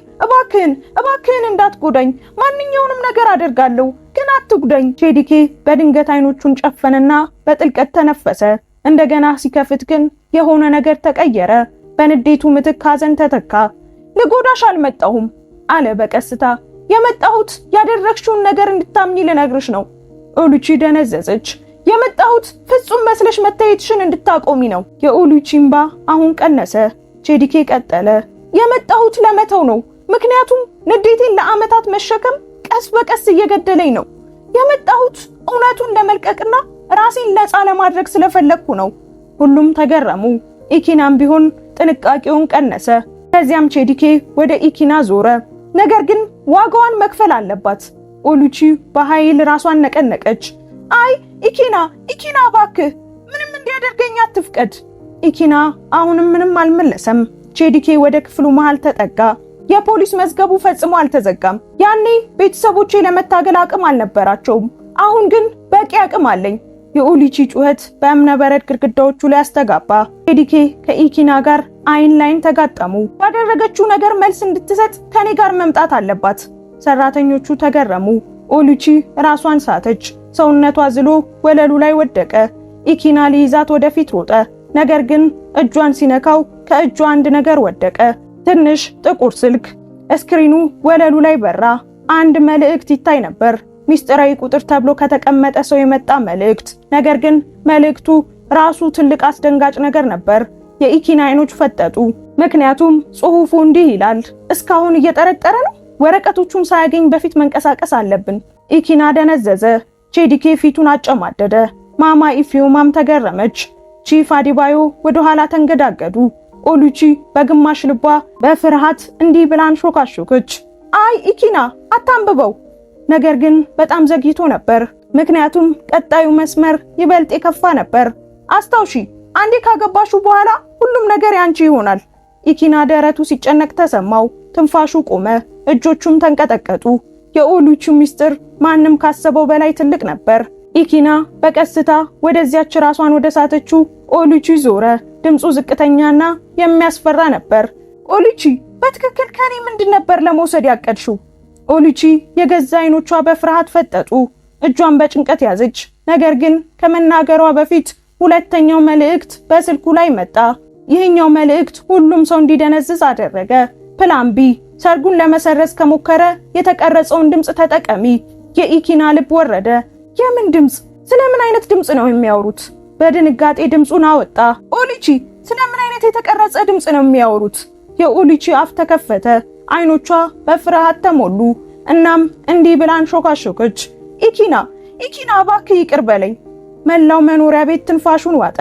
እባክህን እንዳትጎዳኝ። ማንኛውንም ነገር አደርጋለሁ፣ ግን አትጉዳኝ። ቼዲኬ በድንገት አይኖቹን ጨፈነና በጥልቀት ተነፈሰ። እንደገና ሲከፍት ግን የሆነ ነገር ተቀየረ። በንዴቱ ምትክ ሐዘን ተተካ። ልጎዳሽ አልመጣሁም አለ በቀስታ። የመጣሁት ያደረግሽውን ነገር እንድታምኚ ልነግርሽ ነው። ኦሉቺ ደነዘዘች። የመጣሁት ፍጹም መስለሽ መታየትሽን እንድታቆሚ ነው። የኦሉቺ እንባ አሁን ቀነሰ። ቼዲኬ ቀጠለ። የመጣሁት ለመተው ነው፣ ምክንያቱም ንዴቴን ለዓመታት መሸከም ቀስ በቀስ እየገደለኝ ነው። የመጣሁት እውነቱን ለመልቀቅና ራሴን ነፃ ለማድረግ ስለፈለኩ ነው። ሁሉም ተገረሙ። ኢኪናም ቢሆን ጥንቃቄውን ቀነሰ። ከዚያም ቼዲኬ ወደ ኢኪና ዞረ። ነገር ግን ዋጋዋን መክፈል አለባት። ኦሉቺ በኃይል ራሷን ነቀነቀች። አይ ኢኪና እባክህ ምንም እንዲያደርገኝ አትፍቀድ። ኢኪና አሁንም ምንም አልመለሰም። ቼዲኬ ወደ ክፍሉ መሃል ተጠጋ። የፖሊስ መዝገቡ ፈጽሞ አልተዘጋም። ያኔ ቤተሰቦቼ ለመታገል አቅም አልነበራቸውም። አሁን ግን በቂ አቅም አለኝ። የኦሉቺ ጩኸት በእብነበረድ ግድግዳዎቹ ላይ አስተጋባ። ቼዲኬ ከኢኪና ጋር አይን ላይን ተጋጠሙ። ባደረገችው ነገር መልስ እንድትሰጥ ከኔ ጋር መምጣት አለባት። ሰራተኞቹ ተገረሙ። ኦሉቺ ራሷን ሳተች። ሰውነቷ ዝሎ ወለሉ ላይ ወደቀ። ኢኪና ሊይዛት ወደፊት ሮጠ። ነገር ግን እጇን ሲነካው ከእጇ አንድ ነገር ወደቀ። ትንሽ ጥቁር ስልክ። ስክሪኑ ወለሉ ላይ በራ። አንድ መልእክት ይታይ ነበር። ሚስጥራዊ ቁጥር ተብሎ ከተቀመጠ ሰው የመጣ መልእክት። ነገር ግን መልእክቱ ራሱ ትልቅ አስደንጋጭ ነገር ነበር። የኢኪና አይኖች ፈጠጡ። ምክንያቱም ጽሑፉ እንዲህ ይላል፣ እስካሁን እየጠረጠረ ነው። ወረቀቶቹን ሳያገኝ በፊት መንቀሳቀስ አለብን። ኢኪና ደነዘዘ። ቼዲኬ ፊቱን አጨማደደ። ማማ ኢፊዮማም ተገረመች። ቺፍ አዲባዮ ወደ ኋላ ተንገዳገዱ። ኦሉቺ በግማሽ ልቧ በፍርሃት እንዲህ ብላ አንሾካሾከች፣ አይ ኢኪና አታንብበው። ነገር ግን በጣም ዘግይቶ ነበር። ምክንያቱም ቀጣዩ መስመር ይበልጥ የከፋ ነበር። አስታውሺ፣ አንዴ ካገባሹ በኋላ ሁሉም ነገር ያንቺ ይሆናል። ኢኪና ደረቱ ሲጨነቅ ተሰማው። ትንፋሹ ቆመ። እጆቹም ተንቀጠቀጡ። የኦሉቺ ሚስጥር ማንም ካሰበው በላይ ትልቅ ነበር። ኢኪና በቀስታ ወደዚያች ራሷን ወደ ሳተችው ኦሉቺ ዞረ። ድምፁ ዝቅተኛና የሚያስፈራ ነበር። ኦሉቺ በትክክል ከኔ ምንድን ነበር ለመውሰድ ያቀድሽው? ኦሉቺ የገዛ አይኖቿ በፍርሃት ፈጠጡ። እጇን በጭንቀት ያዘች። ነገር ግን ከመናገሯ በፊት ሁለተኛው መልእክት በስልኩ ላይ መጣ። ይህኛው መልእክት ሁሉም ሰው እንዲደነዝዝ አደረገ። ፕላን ቢ፣ ሰርጉን ለመሰረዝ ከሞከረ የተቀረጸውን ድምፅ ተጠቀሚ። የኢኪና ልብ ወረደ። የምን ድምፅ? ስለምን አይነት ድምፅ ነው የሚያወሩት? በድንጋጤ ድምፁን አወጣ። ኦሉቺ ስለምን አይነት የተቀረጸ ድምፅ ነው የሚያወሩት? የኦሉቺ አፍ ተከፈተ። አይኖቿ በፍርሃት ተሞሉ። እናም እንዲህ ብላ አንሾካሾከች፣ ኢኪና እባክህ ይቅር በለኝ። መላው መኖሪያ ቤት ትንፋሹን ዋጠ።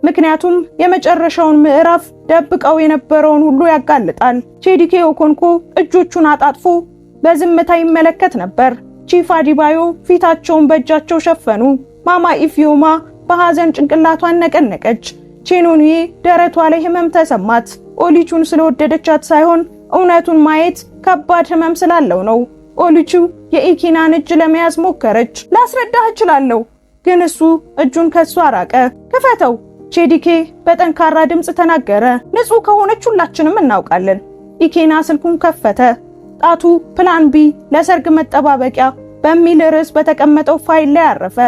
ምክንያቱም የመጨረሻውን ምዕራፍ ደብቀው የነበረውን ሁሉ ያጋልጣል። ቼዲኬ ኦኮንኮ እጆቹን አጣጥፎ በዝምታ ይመለከት ነበር። ቺፍ አዲባዮ ፊታቸውን በእጃቸው ሸፈኑ። ማማ ኢፊዮማ በሐዘን ጭንቅላቷን ነቀነቀች። ቼኖኒዬ ደረቷ ላይ ህመም ተሰማት። ኦሉቺን ስለወደደቻት ሳይሆን እውነቱን ማየት ከባድ ህመም ስላለው ነው። ኦሉቺ የኢኪናን እጅ ለመያዝ ሞከረች። ላስረዳህ እችላለሁ፣ ግን እሱ እጁን ከሷ አራቀ። ክፈተው፣ ቼዲኬ በጠንካራ ድምፅ ተናገረ። ንጹህ ከሆነች ሁላችንም እናውቃለን። ኢኪና ስልኩን ከፈተ። ጣቱ ፕላን ቢ ለሰርግ መጠባበቂያ በሚል ርዕስ በተቀመጠው ፋይል ላይ አረፈ።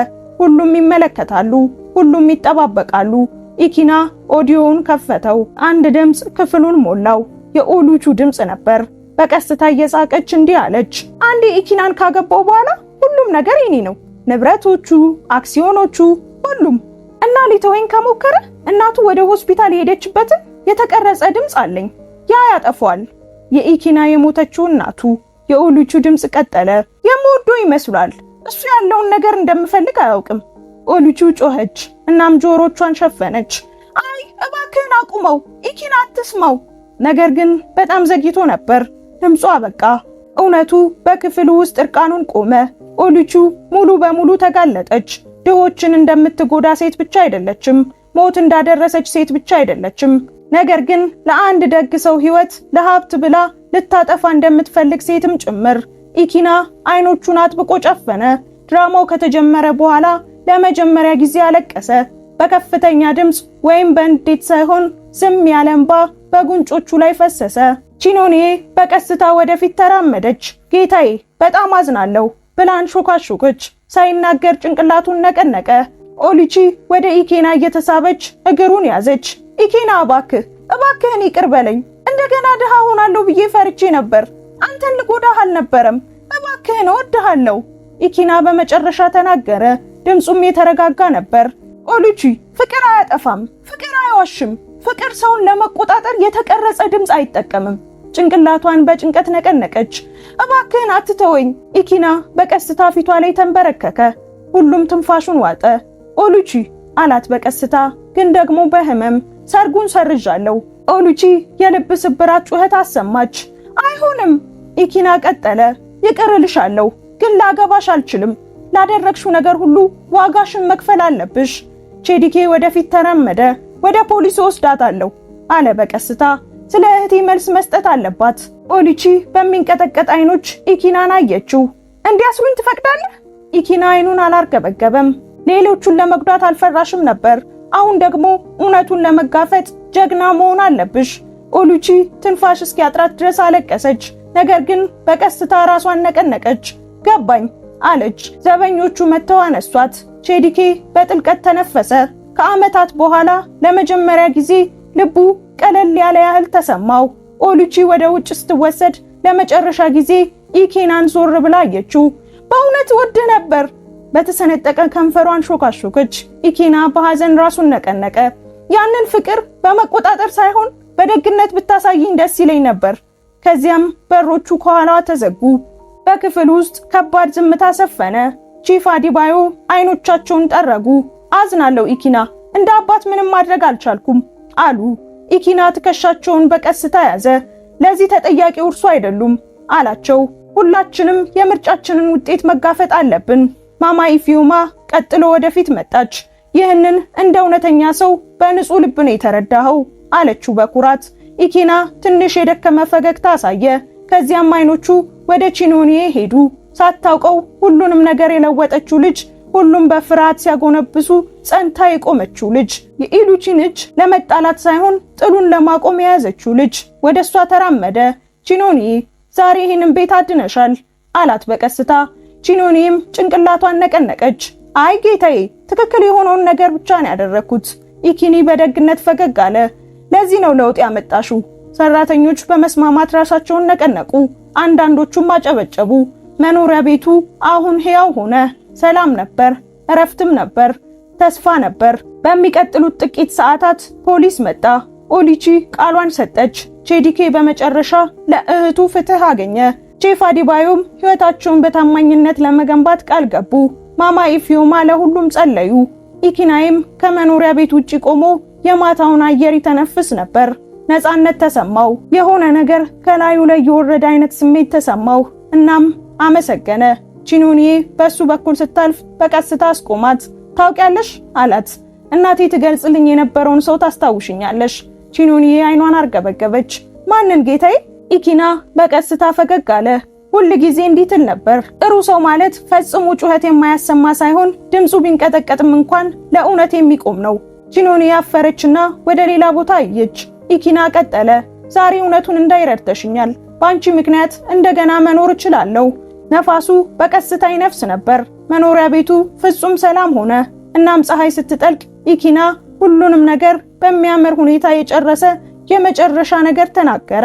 ሁሉም ይመለከታሉ፣ ሁሉም ይጠባበቃሉ። ኢኪና ኦዲዮውን ከፈተው። አንድ ድምፅ ክፍሉን ሞላው። የኦሉቺ ድምፅ ነበር። በቀስታ እየሳቀች እንዲህ አለች፣ አንዴ ኢኪናን ካገባው በኋላ ሁሉም ነገር የኔ ነው፣ ንብረቶቹ፣ አክሲዮኖቹ፣ ሁሉም። እና ሊተወኝ ከሞከረ እናቱ ወደ ሆስፒታል የሄደችበትን የተቀረጸ ድምፅ አለኝ። ያ ያጠፋዋል። የኢኪና የሞተችው እናቱ። የኦሉቺ ድምፅ ቀጠለ። የምወደው ይመስላል። እሱ ያለውን ነገር እንደምፈልግ አያውቅም። ኦሉቺ ጮኸች። እናም ጆሮቿን ሸፈነች። አይ እባክህን አቁመው፣ ኢኪና አትስማው። ነገር ግን በጣም ዘግይቶ ነበር። ድምጿ አበቃ። እውነቱ በክፍሉ ውስጥ እርቃኑን ቆመ። ኦሉቺ ሙሉ በሙሉ ተጋለጠች። ድሆችን እንደምትጎዳ ሴት ብቻ አይደለችም። ሞት እንዳደረሰች ሴት ብቻ አይደለችም። ነገር ግን ለአንድ ደግ ሰው ሕይወት ለሀብት ብላ ልታጠፋ እንደምትፈልግ ሴትም ጭምር። ኢኪና አይኖቹን አጥብቆ ጨፈነ። ድራማው ከተጀመረ በኋላ ለመጀመሪያ ጊዜ አለቀሰ። በከፍተኛ ድምፅ ወይም በንዴት ሳይሆን ዝም ያለ እንባ በጉንጮቹ ላይ ፈሰሰ። ቺኖኒዬ በቀስታ ወደፊት ተራመደች። ጌታዬ በጣም አዝናለሁ ብላ አንሾካሾከች። ሳይናገር ጭንቅላቱን ነቀነቀ። ኦሉቺ ወደ ኢኪና እየተሳበች እግሩን ያዘች። ኢኪና እባክህን ይቅር በለኝ። እንደገና ድሃ ሆናለሁ ብዬ ፈርቼ ነበር። አንተን ልጎዳህ አልነበረም። እባክህን እወድሃለሁ። ኢኪና በመጨረሻ ተናገረ። ድምፁም የተረጋጋ ነበር። ኦሉቺ ፍቅር አያጠፋም፣ ፍቅር አይዋሽም። ፍቅር ሰውን ለመቆጣጠር የተቀረጸ ድምፅ አይጠቀምም። ጭንቅላቷን በጭንቀት ነቀነቀች። እባክህን አትተወኝ። ኢኪና በቀስታ ፊቷ ላይ ተንበረከከ። ሁሉም ትንፋሹን ዋጠ። ኦሉቺ አላት በቀስታ ግን ደግሞ በህመም። ሰርጉን ሰርዣለሁ። ኦሉቺ የልብ ስብራት ጩኸት አሰማች። አይሆንም። ኢኪና ቀጠለ። ይቅር እልሻለሁ ግን ላገባሽ አልችልም። ላደረግሽው ነገር ሁሉ ዋጋሽን መክፈል አለብሽ። ቼዲኬ ወደፊት ተራመደ። ወደ ፖሊስ ወስዳታለሁ አለ በቀስታ። ስለ እህቴ መልስ መስጠት አለባት። ኦሉቺ በሚንቀጠቀጥ አይኖች ኢኪናን አየችው። እንዲያስሩኝ ትፈቅዳለህ? ኢኪና አይኑን አላርገበገበም። ሌሎቹን ለመጉዳት አልፈራሽም ነበር። አሁን ደግሞ እውነቱን ለመጋፈጥ ጀግና መሆን አለብሽ። ኦሉቺ ትንፋሽ እስኪያጥራት ድረስ አለቀሰች። ነገር ግን በቀስታ ራሷን ነቀነቀች። ገባኝ አለች። ዘበኞቹ መጥተው አነሷት። ቼዲኬ በጥልቀት ተነፈሰ። ከዓመታት በኋላ ለመጀመሪያ ጊዜ ልቡ ቀለል ያለ ያህል ተሰማው። ኦሉቺ ወደ ውጭ ስትወሰድ ለመጨረሻ ጊዜ ኢኪናን ዞር ብላ አየችው። በእውነት ወድ ነበር። በተሰነጠቀ ከንፈሯን ሾካሾከች። ኢኪና በሐዘን ራሱን ነቀነቀ። ያንን ፍቅር በመቆጣጠር ሳይሆን በደግነት ብታሳይኝ ደስ ይለኝ ነበር። ከዚያም በሮቹ ከኋላዋ ተዘጉ። በክፍል ውስጥ ከባድ ዝምታ ሰፈነ። ቺፍ አዲባዮ አይኖቻቸውን ጠረጉ። አዝናለሁ ኢኪና፣ እንደ አባት ምንም ማድረግ አልቻልኩም አሉ። ኢኪና ትከሻቸውን በቀስታ ያዘ። ለዚህ ተጠያቂው እርሱ አይደሉም አላቸው። ሁላችንም የምርጫችንን ውጤት መጋፈጥ አለብን። ማማ ኢፊዩማ ቀጥሎ ወደፊት መጣች። ይህንን እንደ እውነተኛ ሰው በንጹህ ልብ ነው የተረዳኸው አለችው በኩራት። ኢኪና ትንሽ የደከመ ፈገግታ አሳየ። ከዚያም አይኖቹ ወደ ቺኖኒዬ ሄዱ። ሳታውቀው ሁሉንም ነገር የለወጠችው ልጅ፣ ሁሉም በፍርሃት ሲያጎነብሱ ጸንታ የቆመችው ልጅ፣ የኢሉቺን እጅ ለመጣላት ሳይሆን ጥሉን ለማቆም የያዘችው ልጅ ወደ እሷ ተራመደ። ቺኖኒዬ ዛሬ ይህንን ቤት አድነሻል አላት በቀስታ። ቺኖኒም ጭንቅላቷን ነቀነቀች። አይ ጌታዬ፣ ትክክል የሆነውን ነገር ብቻ ነው ያደረኩት። ኢኪኒ በደግነት ፈገግ አለ። ለዚህ ነው ለውጥ ያመጣሽው። ሰራተኞች በመስማማት ራሳቸውን ነቀነቁ። አንዳንዶቹም አጨበጨቡ። መኖሪያ ቤቱ አሁን ሕያው ሆነ። ሰላም ነበር፣ እረፍትም ነበር፣ ተስፋ ነበር። በሚቀጥሉት ጥቂት ሰዓታት ፖሊስ መጣ። ኦሉቺ ቃሏን ሰጠች። ቼዲኬ በመጨረሻ ለእህቱ ፍትህ አገኘ። ቺፍ አዲባዮም ሕይወታቸውን በታማኝነት ለመገንባት ቃል ገቡ። ማማ ኢፊዩማ ለሁሉም ጸለዩ። ኢኪናይም ከመኖሪያ ቤት ውጪ ቆሞ የማታውን አየር ይተነፍስ ነበር። ነፃነት ተሰማው። የሆነ ነገር ከላዩ ላይ የወረደ አይነት ስሜት ተሰማው። እናም አመሰገነ። ቺኖኒዬ በሱ በኩል ስታልፍ በቀስታ አስቆማት። ታውቂያለሽ አላት። እናቴ ትገልጽልኝ የነበረውን ሰው ታስታውሽኛለሽ? ቺኖኒዬ አይኗን አርገበገበች። ማንን ጌታዬ? ኢኪና በቀስታ ፈገግ አለ። ሁል ጊዜ እንዲህ ትል ነበር፣ ጥሩ ሰው ማለት ፈጽሞ ጩኸት የማያሰማ ሳይሆን ድምፁ ቢንቀጠቀጥም እንኳን ለእውነት የሚቆም ነው። ቺኖኒዬ አፈረችና ወደ ሌላ ቦታ አየች። ኢኪና ቀጠለ። ዛሬ እውነቱን እንዳይረድተሽኛል። በአንቺ ምክንያት እንደገና መኖር እችላለሁ። ነፋሱ በቀስታ ይነፍስ ነበር። መኖሪያ ቤቱ ፍጹም ሰላም ሆነ። እናም ፀሐይ ስትጠልቅ ኢኪና ሁሉንም ነገር በሚያምር ሁኔታ የጨረሰ የመጨረሻ ነገር ተናገረ።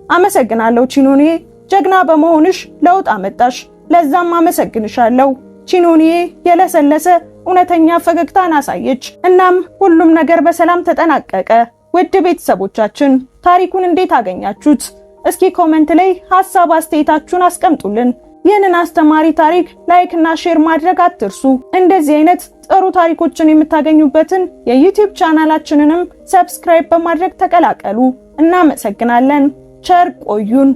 አመሰግናለሁ ቺኖኒዬ፣ ጀግና በመሆንሽ ለውጥ አመጣሽ። ለዛም አመሰግንሻለሁ። ቺኖኒዬ የለሰለሰ እውነተኛ ፈገግታን አሳየች። እናም ሁሉም ነገር በሰላም ተጠናቀቀ። ውድ ቤተሰቦቻችን ታሪኩን እንዴት አገኛችሁት? እስኪ ኮሜንት ላይ ሐሳብ አስተያየታችሁን አስቀምጡልን። ይህንን አስተማሪ ታሪክ ላይክ እና ሼር ማድረግ አትርሱ። እንደዚህ አይነት ጥሩ ታሪኮችን የምታገኙበትን የዩቲዩብ ቻናላችንንም ሰብስክራይብ በማድረግ ተቀላቀሉ። እናመሰግናለን። ቸር ቆዩን።